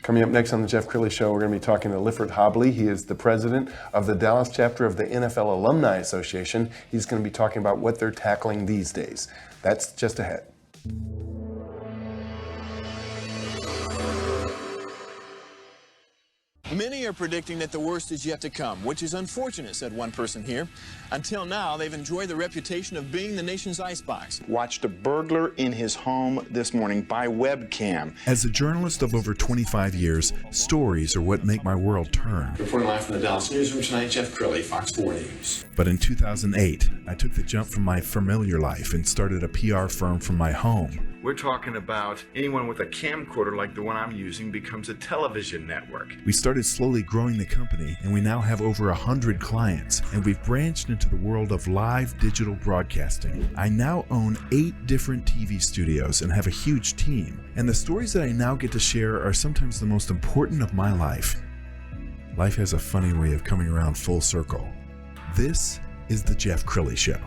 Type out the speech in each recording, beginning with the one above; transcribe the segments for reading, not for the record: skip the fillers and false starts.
Coming up next on the Jeff Crilley Show, we're going to be talking to Liffort Hobley. He is the president of the Dallas chapter of the NFL Alumni Association. He's going to be talking about what they're tackling these days. That's just ahead. Many are predicting that the worst is yet to come, which is unfortunate, said one person here. Until now, they've enjoyed the reputation of being the nation's icebox. Watched a burglar in his home this morning by webcam. As a journalist of over 25 years, stories are what make my world turn. Reporting live from the Dallas newsroom tonight, Jeff Crilley, Fox 4 News. But in 2008, I took the jump from my familiar life and started a PR firm from my home. We're talking about anyone with a camcorder like the one I'm using becomes a television network. We started slowly growing the company, and we now have over 100 clients, and we've branched into the world of live digital broadcasting. I now own 8 different TV studios and have a huge team, and the stories that I now get to share are sometimes the most important of my life. Life has a funny way of coming around full circle. This is the Jeff Crilley Show.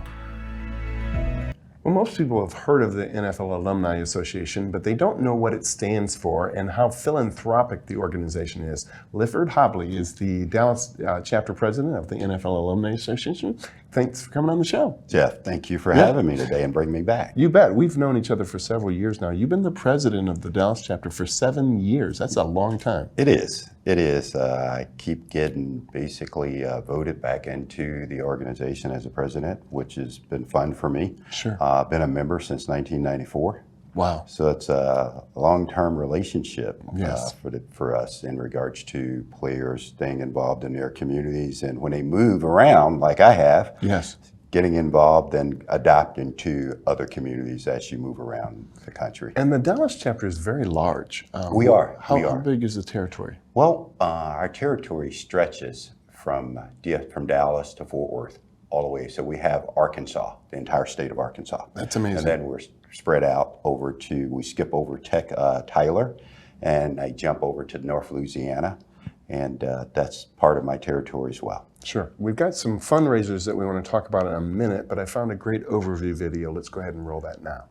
Well, most people have heard of the NFL Alumni Association, but they don't know what it stands for and how philanthropic the organization is. Liffort Hobley is the Dallas chapter president of the NFL Alumni Association. Thanks for coming on the show. Jeff, thank you for having me today and bringing me back. You bet. We've known each other for several years now. You've been the president of the Dallas chapter for 7 years. That's a long time. It is. It is. I keep getting basically voted back into the organization as a president, which has been fun for me. Sure. I've been a member since 1994. Wow. So it's a long-term relationship Yes. for us in regards to players staying involved in their communities, and when they move around like I have, Yes. getting involved and adapting to other communities as you move around the country. And the Dallas chapter is very large. We are. How big is the territory? Well, our territory stretches from Dallas to Fort Worth all the way. So we have Arkansas, the entire state of Arkansas. That's amazing. And then we're spread out we skip over Tyler, and I jump over to North Louisiana, and that's part of my territory as well. Sure. We've got some fundraisers that we want to talk about in a minute, but I found a great overview video. Let's go ahead and roll that now.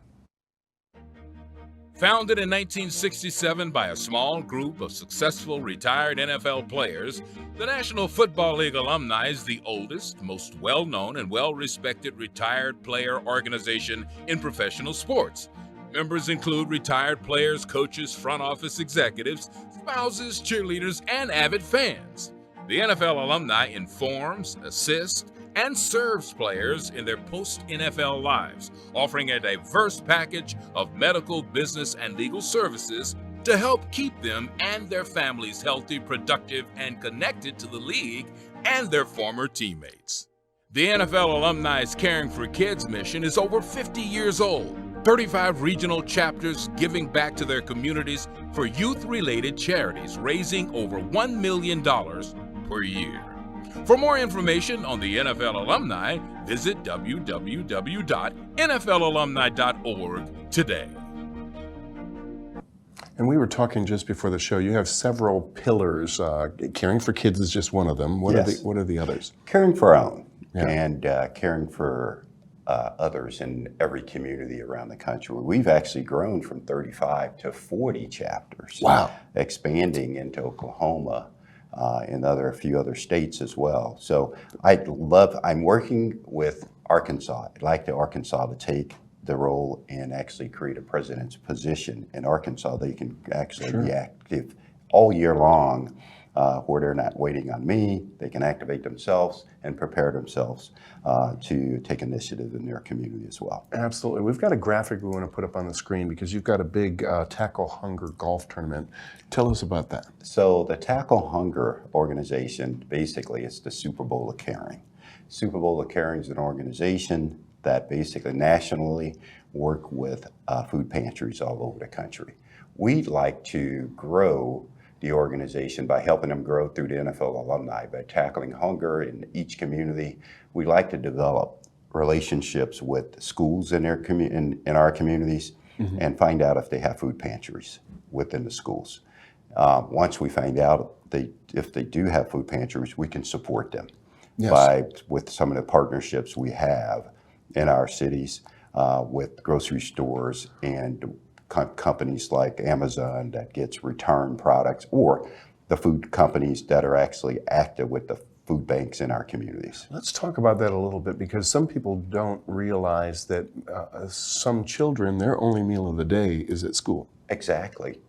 Founded in 1967 by a small group of successful retired NFL players, the National Football League Alumni is the oldest, most well-known, and well-respected retired player organization in professional sports. Members include retired players, coaches, front office executives, spouses, cheerleaders, and avid fans. The NFL Alumni informs, assists, and serves players in their post-NFL lives, offering a diverse package of medical, business, and legal services to help keep them and their families healthy, productive, and connected to the league and their former teammates. The NFL Alumni's Caring for Kids mission is over 50 years old. 35 regional chapters giving back to their communities for youth-related charities, raising over $1 million per year. For more information on the NFL Alumni, visit www.nflalumni.org today. And we were talking just before the show. You have several pillars. Caring for kids is just one of them. What are the others? Caring for our own, Yeah. and caring for others in every community around the country. We've actually grown from 35 to 40 chapters. Wow. Expanding into Oklahoma and a few other states as well. So I'm working with Arkansas. I'd like Arkansas to take the role and actually create a president's position in Arkansas. They can actually be active all year long, where they're not waiting on me. They can activate themselves and prepare themselves to take initiative in their community as well. Absolutely. We've got a graphic we want to put up on the screen because you've got a big Tackle Hunger golf tournament. Tell us about that. So the Tackle Hunger organization, basically, is the Super Bowl of Caring. Super Bowl of Caring is an organization that basically nationally work with food pantries all over the country. We'd like to grow the organization by helping them grow through the NFL Alumni, by tackling hunger in each community. We like to develop relationships with schools in our communities and find out if they have food pantries within the schools. Once we find out if they do have food pantries, we can support them with some of the partnerships we have in our cities with grocery stores and companies like Amazon that gets return products, or the food companies that are actually active with the food banks in our communities. Let's talk about that a little bit, because some people don't realize that some children, their only meal of the day is at school. Exactly.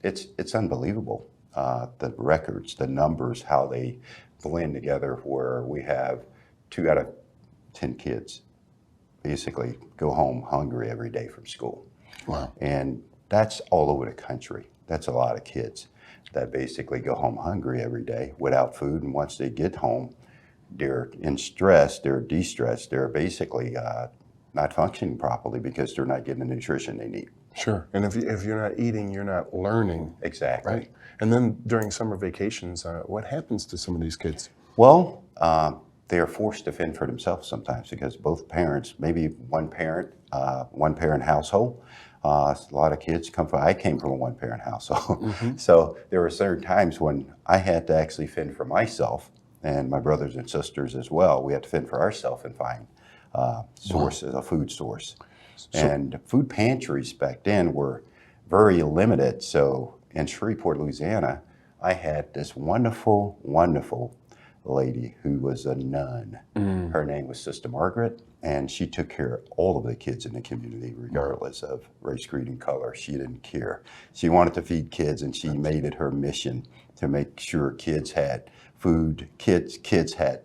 It's unbelievable. The records, the numbers, how they blend together, where we have 2 out of 10 kids basically go home hungry every day from school. Wow. And that's all over the country. That's a lot of kids that basically go home hungry every day without food. And once they get home, they're in stress, they're de-stressed, they're basically not functioning properly because they're not getting the nutrition they need. Sure. And if you're not eating, you're not learning. Exactly. Right? And then during summer vacations, what happens to some of these kids? Well, they are forced to fend for themselves sometimes, because both parents, maybe one parent household. A lot of kids I came from a one-parent household. Mm-hmm. So there were certain times when I had to actually fend for myself, and my brothers and sisters as well. We had to fend for ourselves and find sources, a food source. And food pantries back then were very limited. So in Shreveport, Louisiana, I had this wonderful, wonderful lady who was a nun. Her name was Sister Margaret, and she took care of all of the kids in the community, regardless of race, creed, and color. She didn't care. She wanted to feed kids, and she made it her mission to make sure kids had food. Kids had,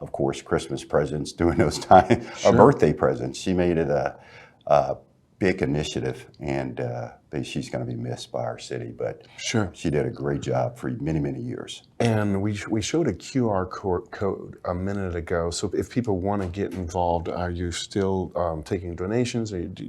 of course, Christmas presents during those times, or birthday presents. She made it a big initiative, and she's going to be missed by our city, but she did a great job for many, many years. And we showed a QR code a minute ago, so if people want to get involved, are you still taking donations, or do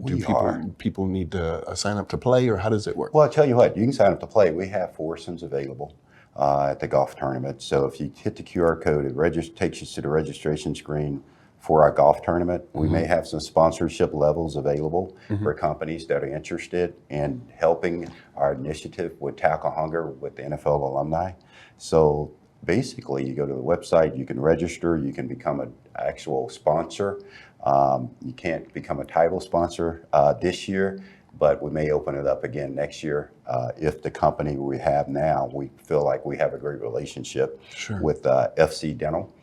people need to sign up to play, or how does it work? Well, I'll tell you what, you can sign up to play. We have foursomes available at the golf tournament, so if you hit the QR code, it takes you to the registration screen for our golf tournament. We may have some sponsorship levels available for companies that are interested in helping our initiative with Tackle Hunger with the NFL Alumni. So basically, you go to the website, you can register, you can become an actual sponsor. You can't become a title sponsor this year, but we may open it up again next year if the company we have now, we feel like we have a great relationship with FC Dental.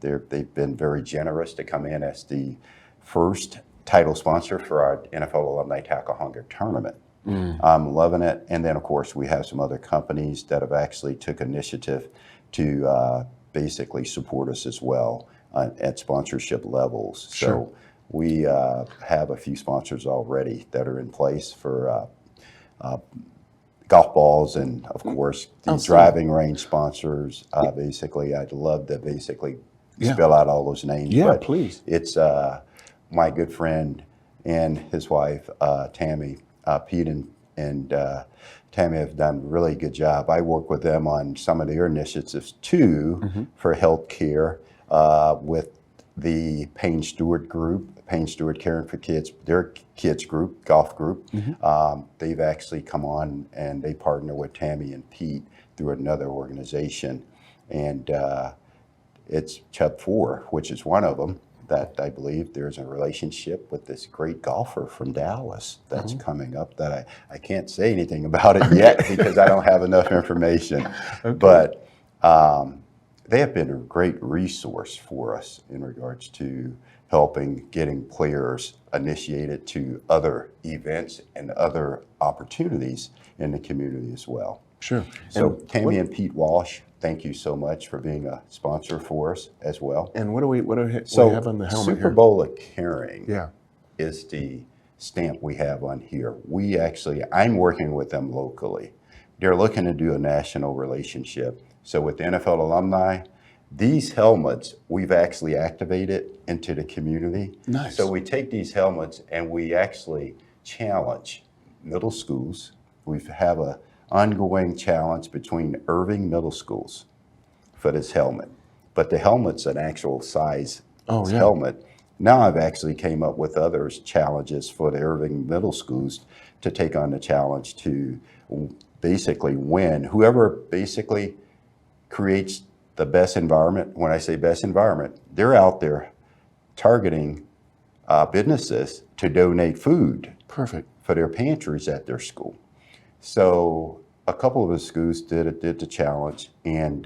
They've been very generous to come in as the first title sponsor for our NFL Alumni Tackle Hunger tournament. I'm loving it. And then, of course, we have some other companies that have actually took initiative to basically support us as well at sponsorship levels. So we have a few sponsors already that are in place for golf balls, and of course the driving range sponsors. Basically, I'd love to spell out all those names. Yeah, but please. It's my good friend and his wife, Tammy. Pete and Tammy have done a really good job. I work with them on some of their initiatives too for health care with the Payne Stewart group, Payne Stewart Caring for Kids, their kids group, golf group. They've actually come on and they partner with Tammy and Pete through another organization. And it's Chub 4, which is one of them, that I believe there's a relationship with this great golfer from Dallas that's coming up that I can't say anything about it yet because I don't have enough information. But they have been a great resource for us in regards to helping getting players initiated to other events and other opportunities in the community as well. Sure. So Tammy and Pete Walsh, thank you so much for being a sponsor for us as well. And what do we have on the helmet Super here? Bowl of Caring is the stamp we have on here. I'm working with them locally. They're looking to do a national relationship. So with the NFL Alumni, these helmets we've actually activated into the community. Nice. So we take these helmets and we actually challenge middle schools. We have a ongoing challenge between Irving middle schools for this helmet. But the helmet's an actual size helmet. Now I've actually came up with other challenges for the Irving middle schools to take on the challenge to basically win. Whoever basically creates the best environment, when I say best environment, they're out there targeting businesses to donate food. Perfect. for their pantries at their school. So a couple of the schools did the challenge, and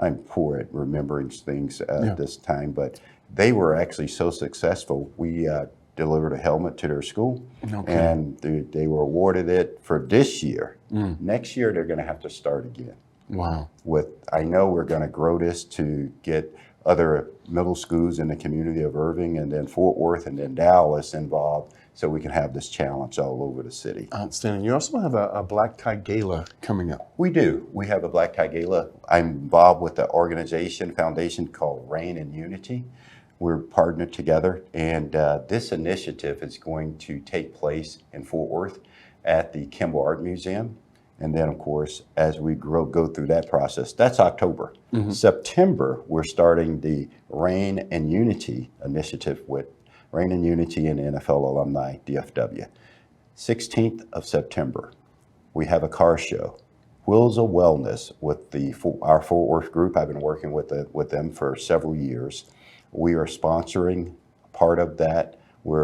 I'm poor at remembering things at this time, but they were actually so successful. We delivered a helmet to their school, and they were awarded it for this year. Next year, they're going to have to start again. Wow. I know we're going to grow this to get other middle schools in the community of Irving, and then Fort Worth, and then Dallas involved, so we can have this challenge all over the city. Outstanding. You also have a black tie gala coming up. We do. We have a black tie gala. I'm involved with the foundation called Reign in Unity. We're partnered together, and this initiative is going to take place in Fort Worth at the Kimball Art Museum. And then, of course, as we go through that process, that's October. September, we're starting the Reign in Unity initiative with Reign in Unity and NFL Alumni, DFW. 16th of September, we have a car show, Wheels of Wellness, with our Fort Worth group. I've been working with them for several years. We are sponsoring part of that. We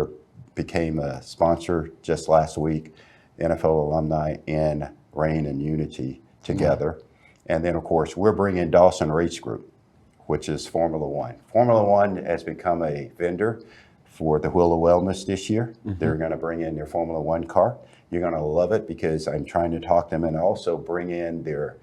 became a sponsor just last week, NFL Alumni and Reign in Unity together. And then, of course, we're bringing Dawson Race Group, which is Formula One. Formula One has become a vendor for the Wheel of Wellness this year. They're going to bring in their Formula One car. You're going to love it, because I'm trying to talk them and also bring in their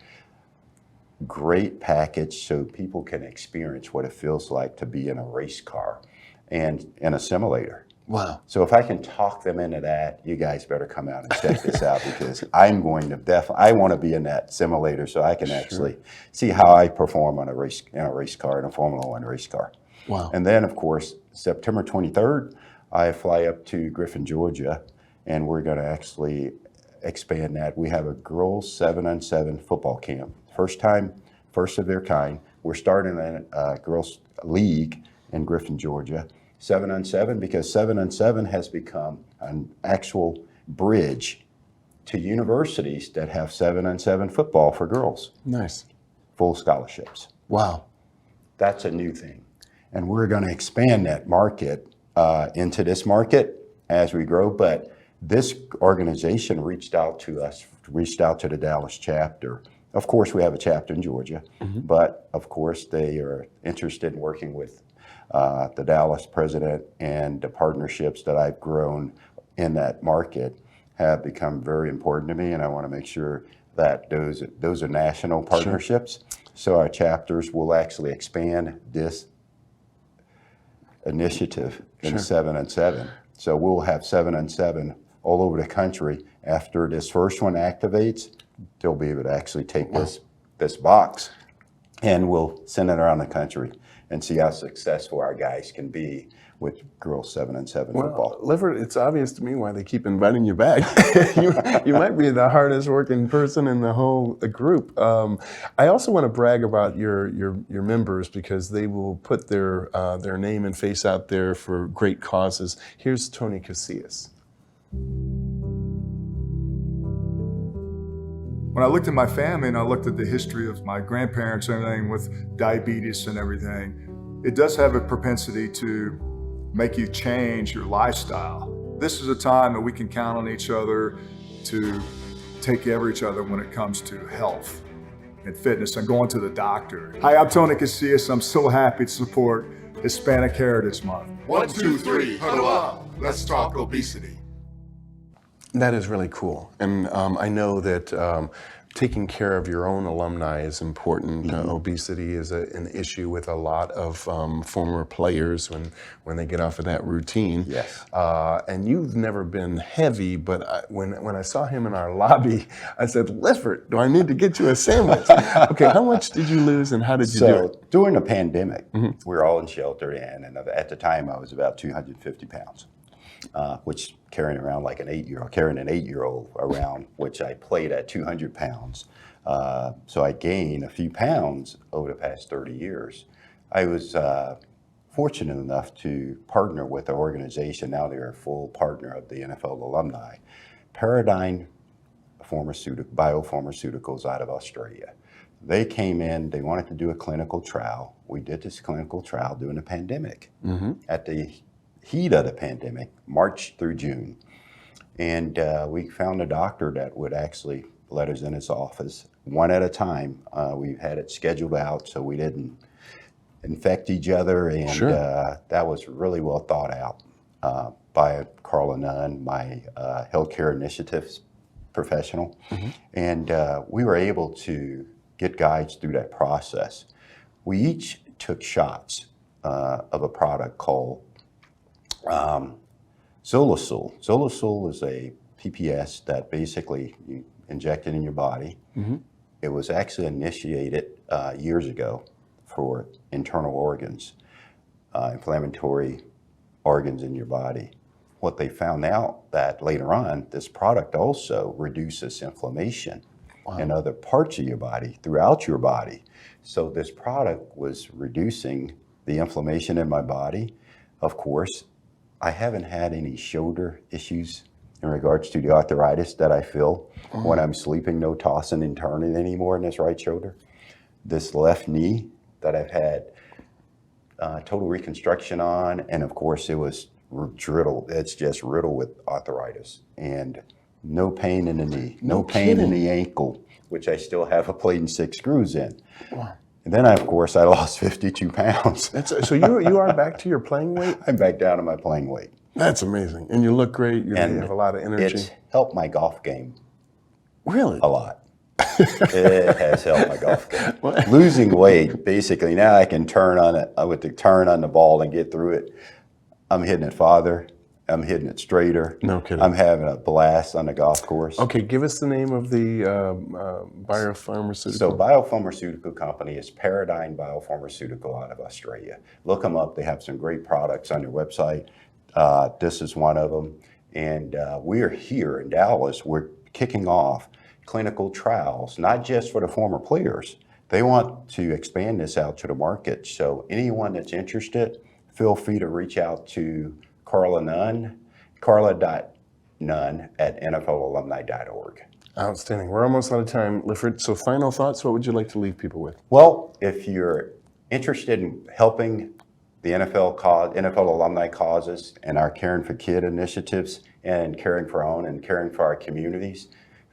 great package so people can experience what it feels like to be in a race car and in a simulator. Wow. So if I can talk them into that, you guys better come out and check this out, because I'm going to I want to be in that simulator so I can actually see how I perform in a race car, in a Formula One race car. Wow. And then, of course, September 23rd, I fly up to Griffin, Georgia, and we're going to actually expand that. We have a girls 7-on-7 football camp. First of their kind. We're starting a girls league in Griffin, Georgia. 7-on-7, because 7-on-7 has become an actual bridge to universities that have 7-on-7 football for girls. Nice. Full scholarships. Wow. That's a new thing. And we're going to expand that market into this market as we grow. But this organization reached out to the Dallas chapter. Of course, we have a chapter in Georgia, but of course, they are interested in working with the Dallas president, and the partnerships that I've grown in that market have become very important to me, and I want to make sure that those are national partnerships. So our chapters will actually expand this initiative in 7-on-7. So we'll have 7-on-7 all over the country. After this first one activates, they'll be able to actually take this box, and we'll send it around the country and see how successful our guys can be with girls 7-on-7 football. Liffort, it's obvious to me why they keep inviting you back. you might be the hardest working person in the whole group. I also want to brag about your members, because they will put their name and face out there for great causes. Here's Tony Casillas. When I looked at my family and I looked at the history of my grandparents and everything with diabetes and everything, it does have a propensity to make you change your lifestyle. This is a time that we can count on each other to take care of each other when it comes to health and fitness and going to the doctor. Hi, I'm Tony Casillas. I'm so happy to support Hispanic Heritage Month. 1, 2, 3, huddle up. Let's talk obesity. That is really cool. And I know that taking care of your own alumni is important. Obesity is an issue with a lot of former players when they get off of that routine. Yes. And you've never been heavy, but when I saw him in our lobby, I said, Liffort, do I need to get you a sandwich? Okay, how much did you lose and how did you do it? During the pandemic, we were all in shelter, and at the time I was about 250 pounds. Which carrying an 8-year-old around, which I played at 200 pounds. So I gained a few pounds over the past 30 years. I was fortunate enough to partner with an organization, now they're a full partner of the NFL Alumni, Paradigm Biopharmaceuticals out of Australia. They came in, they wanted to do a clinical trial. We did this clinical trial during the pandemic. At the heat of the pandemic, March through June. And we found a doctor that would actually let us in his office one at a time. We had it scheduled out so we didn't infect each other, and that was really well thought out by Carla Nunn, my healthcare initiatives professional. And we were able to get guides through that process. We each took shots of a product called Zolasul. Zolasul is a PPS that basically you inject it in your body. It was actually initiated years ago for internal organs, inflammatory organs in your body. What they found out that later on, this product also reduces inflammation in other parts of your body, throughout your body. So this product was reducing the inflammation in my body. Of course, I haven't had any shoulder issues in regards to the arthritis that I feel when I'm sleeping, no tossing and turning anymore in this right shoulder. This left knee that I've had total reconstruction on, and of course it was riddled. It's just riddled with arthritis, and no pain in the knee, no pain in the ankle, which I still have a plate and 6 screws in. And then, of course, I lost 52 pounds. So you are back to your playing weight? I'm back down to my playing weight. That's amazing. And you look great. You have a lot of energy. It's helped my golf game. Really? A lot. It has helped my golf game. Losing weight, basically, now I can turn on it. With the turn on the ball and get through it. I'm hitting it farther. I'm hitting it straighter. No kidding. I'm having a blast on the golf course. Okay, give us the name of the biopharmaceutical. So biopharmaceutical company is Paradigm Biopharmaceutical out of Australia. Look them up. They have some great products on their website. This is one of them. And we're here in Dallas. We're kicking off clinical trials, not just for the former players. They want to expand this out to the market. So anyone that's interested, feel free to reach out to Carla Nunn, carla.nunn@NFLalumni.org. Outstanding. We're almost out of time, Liffort. So final thoughts, what would you like to leave people with? Well, if you're interested in helping the NFL alumni causes and our Caring for Kid initiatives and caring for our own and caring for our communities,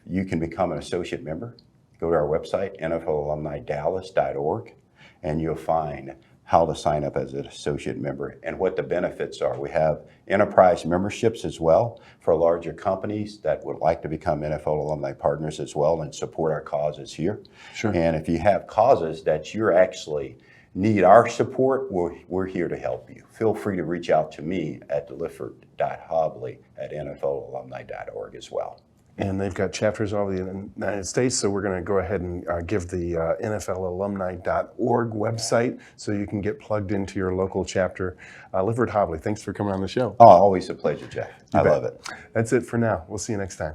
you can become an associate member. Go to our website, NFLalumniDallas.org, and you'll find how to sign up as an associate member and what the benefits are. We have enterprise memberships as well for larger companies that would like to become NFL alumni partners as well and support our causes here. Sure. And if you have causes that you're actually need our support, we're here to help you. Feel free to reach out to me at liffort.hobley@NFLalumni.org as well. And they've got chapters all over the United States, so we're going to go ahead and give the NFLalumni.org website so you can get plugged into your local chapter. Liffort Hobley, thanks for coming on the show. Oh, always a pleasure, Jeff. I love it. That's it for now. We'll see you next time.